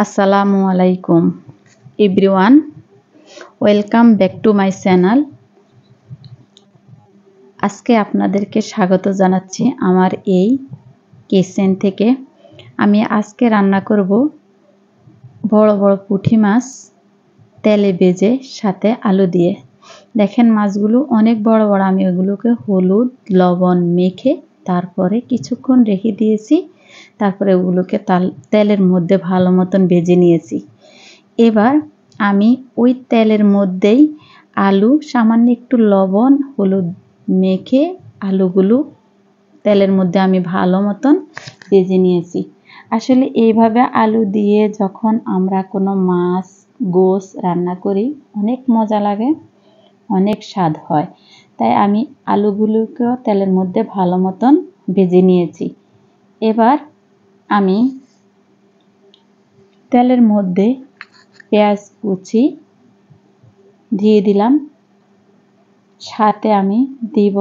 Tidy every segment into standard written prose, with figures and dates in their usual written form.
আসসালামু আলাইকুম everyone, welcome back to my channel. আজকে আপনাদেরকে স্বাগত জানাচ্ছি আমার এই কিচেন থেকে। আমি আজকে রান্না করব বড় বড় পুঁটি মাছ তেলে ভেজে সাথে আলু দিয়ে। দেখেন মাছগুলো অনেক বড় বড়। আমি ওগুলোকে হলুদ লবণ মেখে তারপরে কিছুক্ষণ রেখে দিয়েছি। তারপরে ওগুলোকে তেলের মধ্যে ভালো মতন ভেজে নিয়েছি। এবার আমি ওই তেলের মধ্যেই আলু সামান্য একটু লবণ হলুদ মেখে আলুগুলো তেলের মধ্যে আমি ভালো মতন ভেজে নিয়েছি। আসলে এইভাবে আলু দিয়ে যখন আমরা কোনো মাছ গোশ রান্না করি অনেক মজা লাগে, অনেক স্বাদ হয়। তাই আমি আলুগুলোকেও তেলের মধ্যে ভালো মতন ভেজে নিয়েছি। এবার আমি তেলের মধ্যে পেঁয়াজ কুচি দিয়ে দিলাম, সাথে আমি দিব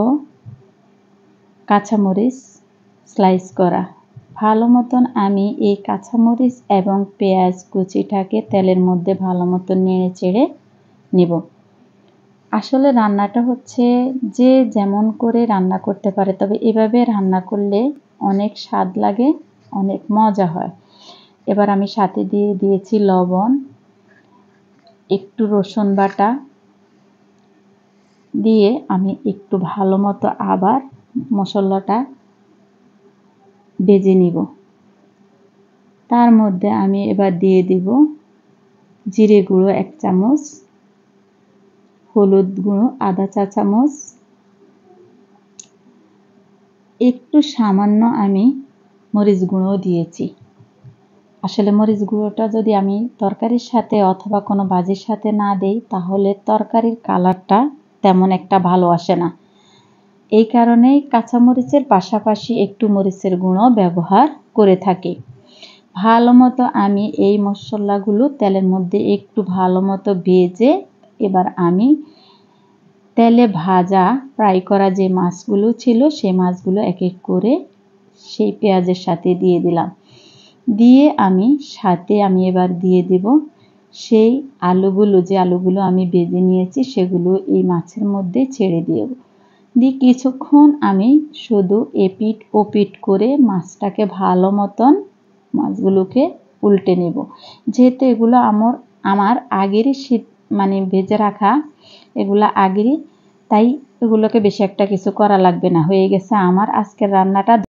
কাঁচামরিচ স্লাইস করা। ভালো মতন আমি এই কাঁচামরিচ এবং পেঁয়াজ কুচিটাকে তেলের মধ্যে ভালো মতন নেড়ে চেড়ে নেব। আসলে রান্নাটা হচ্ছে যে যেমন করে রান্না করতে পারে, তবে এভাবে রান্না করলে অনেক স্বাদ লাগে, অনেক মজা হয়। এবার আমি সাথে দিয়ে দিয়েছি লবণ, একটু রসুন বাটা দিয়ে আমি একটু ভালো মতো আবার মশলাটা ভেজে নিব। তার মধ্যে আমি এবার দিয়ে দিব জিরে গুঁড়ো 1 চামচ, হলুদ গুঁড়ো আধা চা চামচ, একটু সামান্য আমি মরিচ গুঁড়ো দিয়েছি। আসলে মরিচ গুঁড়োটা যদি আমি তরকারির সাথে অথবা কোনো ভাজির সাথে না দেই তাহলে তরকারির কালারটা তেমন একটা ভালো আসে না। এই কারণেই কাঁচামরিচের পাশাপাশি একটু মরিচের গুঁড়ো ব্যবহার করে থাকি। ভালো মতো আমি এই মশলাগুলো তেলের মধ্যে একটু ভালো মতো ভেজে এবার আমি তেলে ভাজা ফ্রাই করা যে মাছগুলো ছিল সেই মাছগুলো এক এক করে সেই পেঁয়াজের সাথে দিয়ে দিলাম। দিয়ে আমি এবার দিয়ে দেব সেই আলুগুলো, যে আলুগুলো আমি ভেজে নিয়েছি সেগুলো এই মাছের মধ্যে ছেড়ে দেব। দিয়ে কিছুক্ষণ আমি শুধু এপিট ওপিট করে মাছটাকে ভালো মতন মাছগুলোকে উল্টে নেব। যেহেতু এগুলো আমার আগেরই ভেজে রাখা, এগুলা আগেরই, তাই এগুলোকে বেশি একটা কিছু করা লাগবে না। হয়ে গেছে আমার আজকের রান্নাটা।